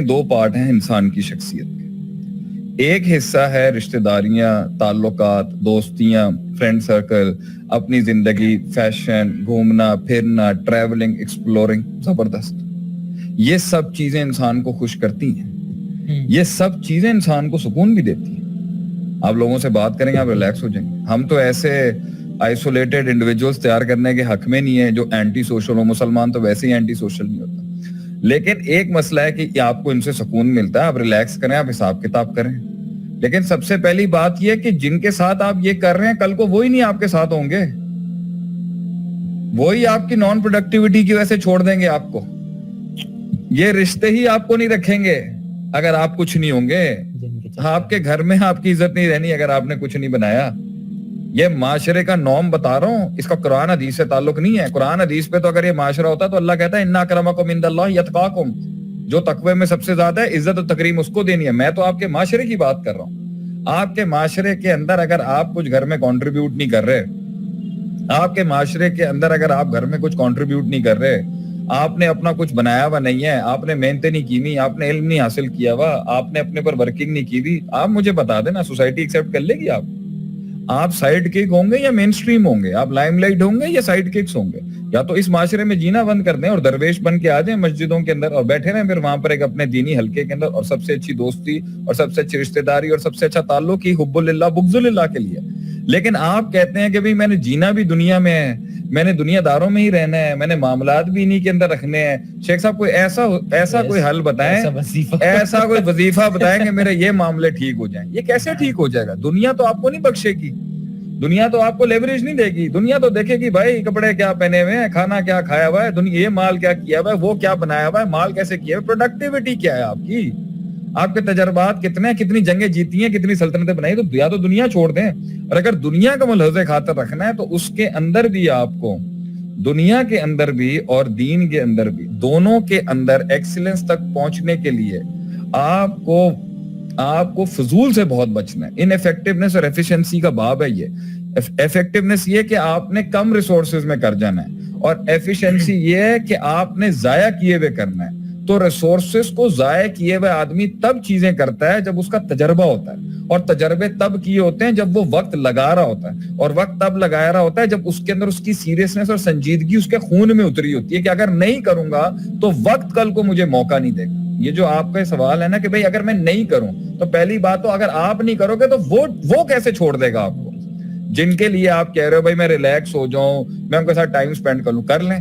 دو part ہیں انسان کی شخصیت کے. ایک حصہ ہے رشتہ داریاں, تعلقات, دوستیاں, فرینڈ سرکل, اپنی زندگی, فیشن, گھومنا پھرنا, ٹریولنگ, ایکسپلورنگ. زبردست. یہ سب چیزیں انسان کو خوش کرتی ہیں, یہ سب چیزیں انسان کو سکون بھی دیتی ہیں. آپ لوگوں سے بات کریں گے, آپ ریلیکس ہو جائیں گے. ہم تو ایسے آئسولیٹڈ انڈیویجولز تیار کرنے کے حق میں نہیں ہیں جو اینٹی سوشل ہو. مسلمان تو ویسے ہی اینٹی سوشل نہیں ہوتا. لیکن ایک مسئلہ ہے کہ آپ کو ان سے سکون ملتا ہے, آپ ریلیکس کریں, آپ حساب کتاب کریں. لیکن سب سے پہلی بات یہ کہ جن کے ساتھ آپ یہ کر رہے ہیں کل کو وہی نہیں آپ کے ساتھ ہوں گے, وہی آپ کی نان پروڈکٹیوٹی کی وجہ سے چھوڑ دیں گے آپ کو. یہ رشتے ہی آپ کو نہیں رکھیں گے اگر آپ کچھ نہیں ہوں گے. آپ کے گھر میں آپ کی عزت نہیں رہنی اگر آپ نے کچھ نہیں بنایا. یہ معاشرے کا نام بتا رہا ہوں, اس کا قرآن حدیث سے تعلق نہیں ہے. قرآن حدیث پہ تو اگر یہ معاشرہ ہوتا تو اللہ کہتا ہے اِنَّ أَكْرَمَكُمْ عِندَ اللَّهِ أَتْقَاكُمْ, جو تقوی میں سب سے زیادہ ہے عزت و تکریم اس کو دینی ہے. میں تو آپ کے معاشرے کی بات کر رہا ہوں. آپ کے معاشرے کے اندر اگر آپ کچھ گھر میں کنٹریبیوٹ نہیں کر رہے, آپ کے معاشرے کے اندر اگر آپ گھر میں کچھ کنٹریبیوٹ نہیں کر رہے, آپ نے اپنا کچھ بنایا ہوا نہیں ہے, آپ نے محنتیں نہیں کی ہوئی, آپ نے علم نہیں حاصل کیا ہوا, آپ نے اپنے پر ورکنگ نہیں کی ہوئی, آپ مجھے بتا دینا سوسائٹی ایکسیپٹ کر لے گی آپ سائیڈ کک ہوں گے یا مین سٹریم ہوں گے, آپ لائم لائٹ ہوں گے یا سائیڈ ککس ہوں گے. یا تو اس معاشرے میں جینا بند کر دیں اور درویش بن کے آ جائیں مسجدوں کے اندر اور بیٹھے رہیں پھر وہاں پر ایک اپنے دینی حلقے کے اندر, اور سب سے اچھی دوستی اور سب سے اچھی رشتہ داری اور سب سے اچھا تعلق ہی حب اللہ بغض اللہ کے لیے. لیکن آپ کہتے ہیں کہ بھئی میں نے جینا بھی دنیا میں ہے, میں نے دنیا داروں میں ہی رہنا ہے, میں نے معاملات بھی انہی کے اندر رکھنے ہیں. شیخ صاحب کوئی ایسا کوئی حل بتائیں, ایسا کوئی وظیفہ بتائیں کہ میرے یہ معاملے ٹھیک ہو جائیں. یہ کیسے ٹھیک ہو جائے گا؟ دنیا تو آپ کو نہیں بخشے گی, دنیا تو آپ کو لیوریج نہیں دے گی. دنیا تو دیکھے گی بھائی کپڑے کیا پہنے ہوئے ہیں, کھانا کیا کھایا ہوا ہے, دنیا یہ مال کیا کیا ہوا ہے, وہ کیا بنایا ہوا ہے, مال کیسے کیا ہے, پروڈکٹیوٹی کیا ہے آپ کی, آپ کے تجربات کتنے ہیں, کتنی جنگیں جیتی ہیں, کتنی سلطنتیں بنائی. تو یا تو دنیا چھوڑ دیں, اور اگر دنیا کا ملحظ خاطر رکھنا ہے تو اس کے اندر بھی آپ کو, دنیا کے اندر بھی اور دین کے اندر بھی, دونوں کے اندر ایکسیلنس تک پہنچنے کے لیے آپ کو فضول سے بہت بچنا ہے. ان ایفیکٹونیس اور ایفیشنسی کا باب ہے یہ. ایفیکٹونیس یہ کہ آپ نے کم ریسورسز میں کر جانا ہے, اور ایفیشنسی یہ ہے کہ آپ نے ضائع کیے ہوئے کرنا ہے. تو ریسورسز کو ضائع کیے ہوئے آدمی تب چیزیں کرتا ہے جب اس کا تجربہ ہوتا ہے, اور تجربے تب کیے ہوتے ہیں جب وہ وقت لگا رہا ہوتا ہے, اور وقت تب لگا رہا ہوتا ہے جب اس کے اندر اس کی سیریسنس اور سنجیدگی اس کے خون میں اتری ہوتی ہے کہ اگر نہیں کروں گا تو وقت کل کو مجھے موقع نہیں دے گا. یہ جو آپ کا سوال ہے نا کہ بھئی اگر میں نہیں کروں, تو پہلی بات تو اگر آپ نہیں کرو گے تو وہ کیسے چھوڑ دے گا آپ کو؟ جن کے لیے آپ کہہ رہے ہو بھائی میں ریلیکس ہو جاؤں, میں ان کے ساتھ ٹائم سپینڈ کر لوں, کر لیں.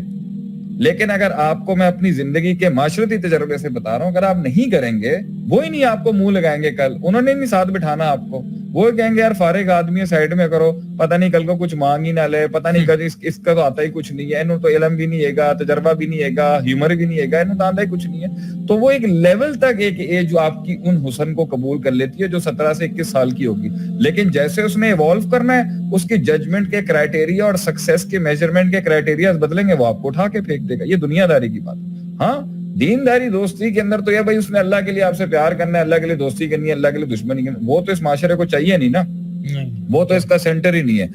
لیکن اگر آپ کو میں اپنی زندگی کے معاشرتی تجربے سے بتا رہا ہوں, اگر آپ نہیں کریں گے, وہی نہیں آپ کو منہ لگائیں گے کل, انہوں نے نہیں ساتھ بٹھانا آپ کو, وہ کہیں گے یار فارغ آدمی ہے سائیڈ میں کرو, پتہ نہیں کل کو کچھ مانگ ہی نہ لے, پتہ نہیں کل اس کا تو آتا ہی کچھ نہیں ہے, انہوں تو علم بھی نہیں ہے گا, تجربہ بھی نہیں ہے گا, ہیومر بھی نہیں ہے گا, انہوں تو آتا ہی کچھ نہیں ہے. تو وہ ایک لیول تک ایک ایج جو آپ کی ان حسن کو قبول کر لیتی ہے جو 17 سے 21 سال کی ہوگی. لیکن جیسے اس نے ایوالو کرنا ہے, اس کی ججمنٹ کے کرائیٹیریا اور سکسیس کے میجرمنٹ کے کرائیٹیریا بدلیں گے, وہ آپ کو اٹھا کے پھینک دے گا. یہ دنیا داری کی بات. ہاں دینداری دوستی کے اندر تو یہ بھائی اس نے اللہ کے لیے آپ سے پیار کرنا ہے, اللہ کے لیے دوستی کرنی ہے, اللہ کے لیے دشمنی کرنی ہے, وہ تو اس معاشرے کو چاہیے نہیں نا, وہ تو اس کا سینٹر ہی نہیں ہے.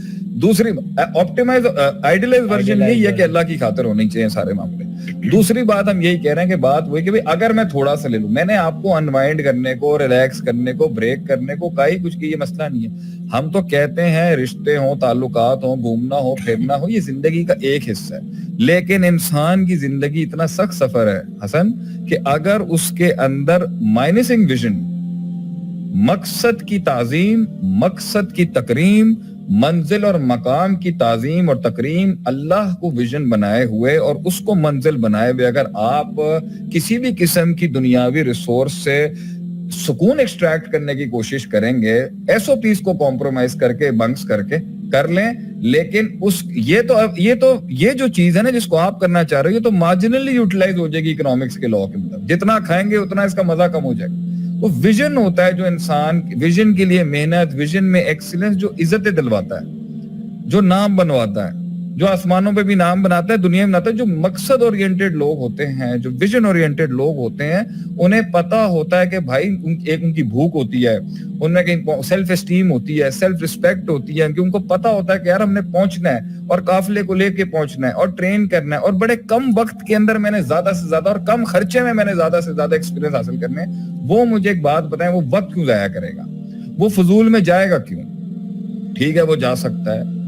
دوسری آپٹیمائز آئیڈیلائز ورژن یہی ہے کہ اللہ کی خاطر ہونی چاہیے سارے معاملے. دوسری بات ہم یہی کہہ رہے ہیں کہ بات وہی کہ بھئی اگر میں تھوڑا سا لے لوں, میں نے آپ کو انوائنڈ کرنے کو, ریلیکس کرنے کو, بریک کرنے کو کائی کچھ کی, یہ مسئلہ نہیں ہے. ہم تو کہتے ہیں رشتے ہوں, تعلقات ہوں, گھومنا ہو, پھرنا ہو, یہ زندگی کا ایک حصہ ہے. لیکن انسان کی زندگی اتنا سخت سفر ہے حسن کہ اگر اس کے اندر مائنسنگ ویژن, مقصد کی تعظیم, مقصد کی تکریم, منزل اور مقام کی تعظیم اور تکریم, اللہ کو ویژن بنائے ہوئے اور اس کو منزل بنائے ہوئے اگر آپ کسی بھی قسم کی دنیاوی ریسورس سے سکون ایکسٹریکٹ کرنے کی کوشش کریں گے, ایس او پیز کو کمپرومائز کر کے, بنکس کر کے کر لیں. لیکن یہ جو چیز ہے نا جس کو آپ کرنا چاہ رہے ہو, یہ تو مارجنلی یوٹیلائز ہو جائے گی اکنامکس کے لاء کے مطابق. جتنا کھائیں گے اتنا اس کا مزہ کم ہو جائے گا. تو ویژن ہوتا ہے جو انسان ویژن کے لیے محنت, ویژن میں ایکسیلنس جو عزت دلواتا ہے, جو نام بنواتا ہے, जो आसमानों पे भी नाम बनाता है, दुनिया में बनाता है। जो मकसद ओरिएंटेड लोग होते हैं, जो विजन ओरिएंटेड लोग होते हैं, उन्हें पता होता है कि भाई एक उनकी भूख होती है, उनमें कहीं सेल्फ एस्टीम होती है, सेल्फ रिस्पेक्ट होती है, कि उनको पता होता है कि यार हमने पहुंचना है और काफिले को लेके पहुंचना है और ट्रेन करना है और बड़े कम वक्त के अंदर मैंने ज्यादा से ज्यादा और कम खर्चे में मैंने ज्यादा से ज्यादा एक्सपीरियंस हासिल करने। वो मुझे एक बात बताएं, वो वक्त क्यों जाया करेगा, वो फजूल में जाएगा क्यों? ठीक है, वो जा सकता है।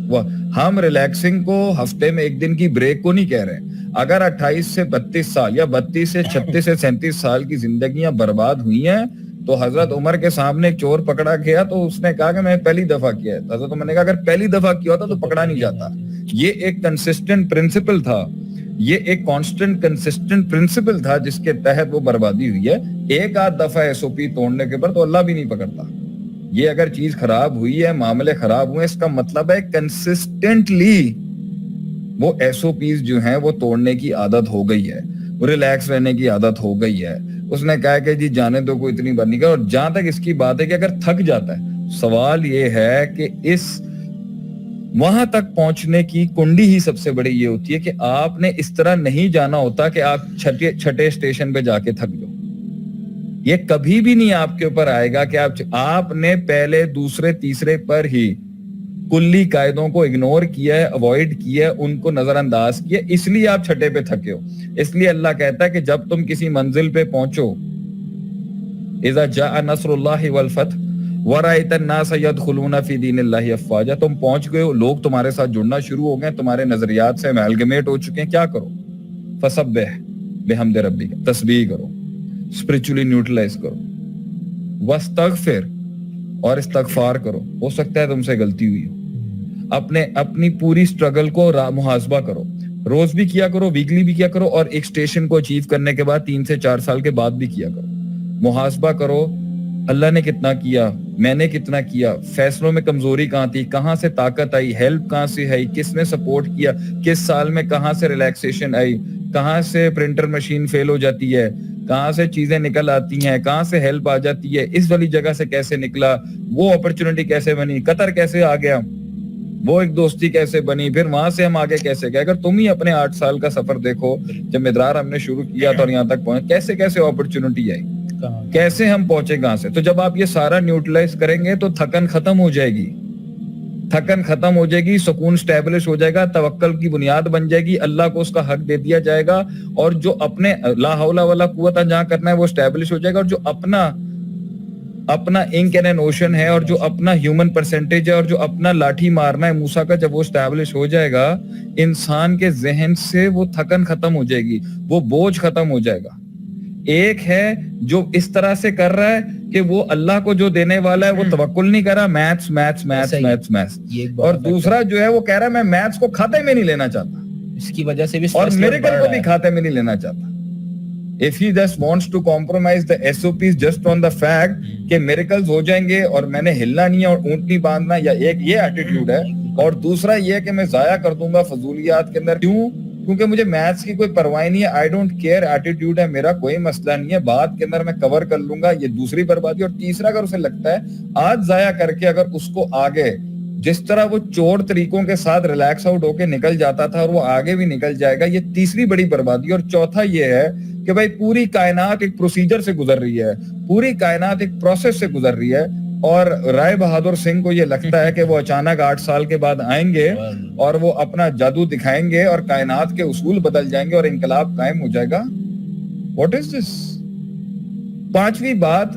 हम रिलैक्सिंग को हफ्ते में एक दिन की ब्रेक को नहीं कह रहे। अगर 28 से 32 साल या 32 से 36 से 37 साल की जिंदगियां बर्बाद हुई हैं, तो हजरत उमर के सामने एक चोर पकड़ा गया तो उसने कहा कि मैं पहली दफा किया है। हजरत उमर ने कहा अगर पहली दफा किया होता तो पकड़ा नहीं जाता। ये एक कंसिस्टेंट प्रिंसिपल था, ये एक कांस्टेंट कंसिस्टेंट प्रिंसिपल था जिसके तहत वो बर्बादी हुई है। एक आध दफा एसओपी तोड़ने के बाद तो अल्लाह भी नहीं पकड़ता। ये अगर चीज खराब हुई है, मामले खराब हुए, इसका मतलब है कंसिस्टेंटली वो एसओपीज जो हैं वो तोड़ने की आदत हो गई है, वो रिलैक्स रहने की आदत हो गई है। उसने कहा कि जी जाने दो, कोई इतनी बार नहीं कर। और जहां तक इसकी बात है कि अगर थक जाता है, सवाल ये है कि इस वहां तक पहुंचने की कुंडी ही सबसे बड़ी ये होती है कि आपने इस तरह नहीं जाना होता कि आप छठे स्टेशन पे जाके थक जाओ। ये कभी भी नहीं आपके ऊपर आएगा कि आपने पहले दूसरे तीसरे पर ही कुल्ली कायदों को इग्नोर किया है, अवॉइड किया है, उनको नजरअंदाज किया, इसलिए आप छठे पे थके हो। इसलिए अल्लाह कहता है कि जब तुम किसी मंजिल पे पहुंचो, इज़ा जाअ नस्रुल्लाहि वल फतह वराइतन नास यदखुलूना फी दीनिल्लाहि अफ़वाजा, तुम पहुंच गए हो, लोग तुम्हारे साथ जुड़ना शुरू हो गए, तुम्हारे नजरियात से अमलगमेट हो चुके हैं। क्या करो? फसब्बिह बिहम्दि रब्बिक, तस्बीह करो, स्पिरिचुअली न्यूट्रलाइज करो, वस्तगफिर, और इस्तगफार करो। हो सकता है तुमसे गलती हुई हो। अपनी पूरी स्ट्रगल को मुहासबा करो, रोज भी किया करो, वीकली भी किया करो, और एक स्टेशन को अचीव करने के बाद 3 से 4 साल के बाद भी किया करो। मुहासबा करो, अल्लाह ने कितना किया, मैंने कितना किया, फैसलों में कमजोरी कहाँ थी, कहाँ से ताकत आई, हेल्प कहाँ से आई, किसने सपोर्ट किया, किस साल में कहाँ से रिलैक्सेशन आई, कहाँ से प्रिंटर मशीन फेल हो जाती है, कहाँ से चीजें निकल आती हैं, कहाँ से हेल्प आ जाती है, इस वाली जगह से कैसे निकला, वो अपॉर्चुनिटी कैसे बनी, कतर कैसे आ गया, वो एक दोस्ती कैसे बनी, फिर वहां से हम आगे कैसे गए। अगर तुम ही अपने 8 साल का सफर देखो, जब मिद्रार हमने शुरू किया था और यहाँ तक पहुंचे, कैसे कैसे अपॉर्चुनिटी आई, कैसे हम पहुंचे कहाँ से। तो जब आप ये सारा न्यूट्रलाइज करेंगे तो थकन खत्म हो जाएगी, थकन खत्म हो जाएगी, सुकून स्टैब्लिश हो जाएगा, तवक्कल की बुनियाद बन जाएगी, अल्लाह को उसका हक दे दिया जाएगा, और जो अपने ला हौला वाला कुव्वत जहां करना है वो स्टैब्लिश हो जाएगा, और जो अपना इंक एंड एन ओशन है, और जो अपना ह्यूमन परसेंटेज है, और जो अपना लाठी मारना है मूसा का, जब वो स्टैब्लिश हो जाएगा, इंसान के जहन से वो थकन खत्म हो जाएगी, वो बोझ खत्म हो जाएगा। एक है जो इस तरह से कर रहा है कि वो अल्लाह को जो देने वाला है वो तवक्कुल नहीं कर रहा, maths maths maths maths maths, और दूसरा जो है वो कह रहा है मैं मैथ्स को खाते में नहीं लेना चाहता, इसकी वजह से भी और मिरेकल को भी खाते में नहीं लेना चाहता। If he just wants to compromise the SOPs just on the fact कि miracles हो जाएंगे और मैंने हिलना नहीं है और ऊंट नहीं बांधना, या एक ये एटीट्यूड है, और दूसरा ये कि मैं जाया कर दूंगा फजूलियात के अंदर। क्यों? क्योंकि मुझे मैथ्स की कोई परवाह नहीं है, आई डोंट केयर एटीट्यूड है मेरा, कोई मसला नहीं है, बात के अंदर मैं कवर कर लूंगा, ये दूसरी बर्बादी। और तीसरा, अगर उसे लगता है आज जाया करके अगर उसको आगे जिस तरह वो चोर तरीकों के साथ रिलैक्स आउट होके निकल जाता था और वो आगे भी निकल जाएगा, ये तीसरी बड़ी बर्बादी। और चौथा ये है कि भाई पूरी कायनात एक प्रोसीजर से गुजर रही है, पूरी कायनात एक प्रोसेस से गुजर रही है, और राय बहादुर सिंह को ये लगता है कि वो अचानक 8 साल के बाद आएंगे और वो अपना जादू दिखाएंगे और कायनात के उसूल बदल जाएंगे और इंकलाब कायम हो जाएगा। What is this? पांचवी बात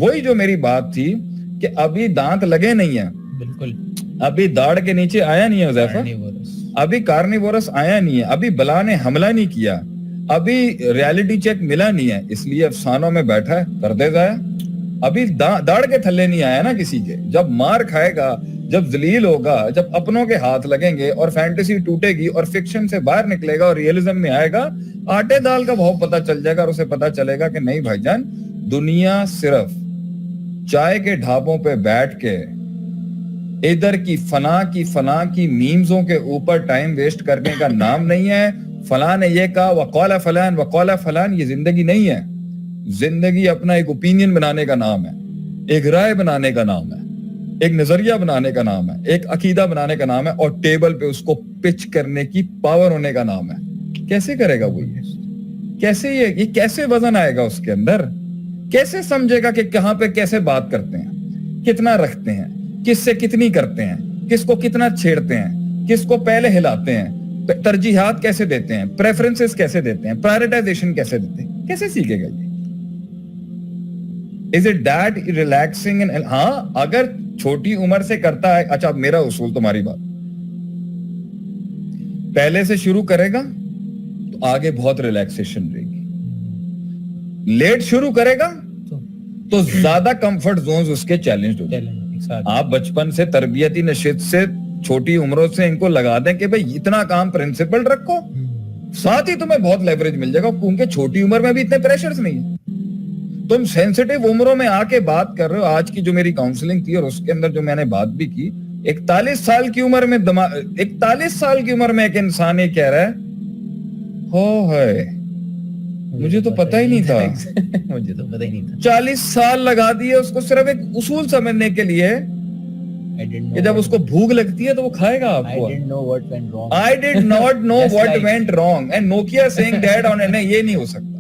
वही जो मेरी बात थी कि अभी दांत लगे नहीं है, बिल्कुल अभी दाढ़ के नीचे आया नहीं है हुज़ैफा, अभी कार्निवोरस आया नहीं है, अभी बला ने हमला नहीं किया, अभी रियलिटी चेक मिला नहीं है, इसलिए अफसानों में बैठा है, कर दे जाया। अभी दाढ़ के थल्ले नहीं आया ना किसी के। जब मार खाएगा, जब जलील होगा, जब अपनों के हाथ लगेंगे और फैंटेसी टूटेगी और फिक्शन से बाहर निकलेगा और रियलिज्म में आएगा, आटे दाल का भाव पता चल जाएगा और उसे पता चलेगा कि नहीं भाईजान, दुनिया सिर्फ चाय के ढाबों पे बैठ के इधर की फना की मीम्सों के ऊपर टाइम वेस्ट करने का नाम नहीं है। फलां ने ये कहा, वक़ाला फलान, ये जिंदगी नहीं है। जिंदगी अपना एक ओपिनियन बनाने का नाम है, एक राय बनाने का नाम है। एक नजरिया बनाने का नाम है, एक अकीदा बनाने का नाम है, और टेबल पे उसको पिच करने की पावर होने का नाम है। कैसे करेगा वो ये? कैसे ये कैसे वजन आएगा उसके अंदर? कैसे समझेगा कि कहां पे कैसे बात करते हैं, कितना रखते हैं, किससे कितनी करते हैं, किसको कितना छेड़ते हैं, किसको पहले हिलाते हैं, तरजीहात कैसे देते हैं, प्रेफरेंसेस कैसे देते हैं, प्रायोरिटाइजेशन कैसे देते हैं? कैसे सीखेगा ये? Is it that relaxing? And हाँ, अगर छोटी उम्र से करता है, अच्छा मेरा उसूल, तुम्हारी बात, पहले से शुरू करेगा तो आगे बहुत रिलैक्सेशन रहेगी। लेट शुरू करेगा तो ज्यादा कंफर्ट जोन्स उसके चैलेंज हो जाएंगे। आप बचपन से तरबियती नशित से छोटी उम्रों से इनको लगा दें कि भाई इतना काम प्रिंसिपल रखो, साथ ही तुम्हें बहुत लेवरेज मिल जाएगा, क्योंकि छोटी उम्र में भी इतने प्रेशर्स नहीं है। तुम सेंसिटिव उम्रों में आके बात कर रहे हो। आज की जो मेरी काउंसलिंग थी और उसके अंदर जो मैंने बात भी की, 41 साल की उम्र में 41 साल की उम्र में एक इंसान ये कह रहा है, हो है मुझे तो पता ही नहीं था मुझे तो पता ही नहीं था। 40 साल लगा दिए उसको सिर्फ एक उसूल समझने के लिए कि जब उसको भूख लगती है तो वो खाएगा आपको। I didn't know what went wrong. I did not know Just what like- went wrong and Nokia saying that on, नहीं, ये नहीं हो सकता।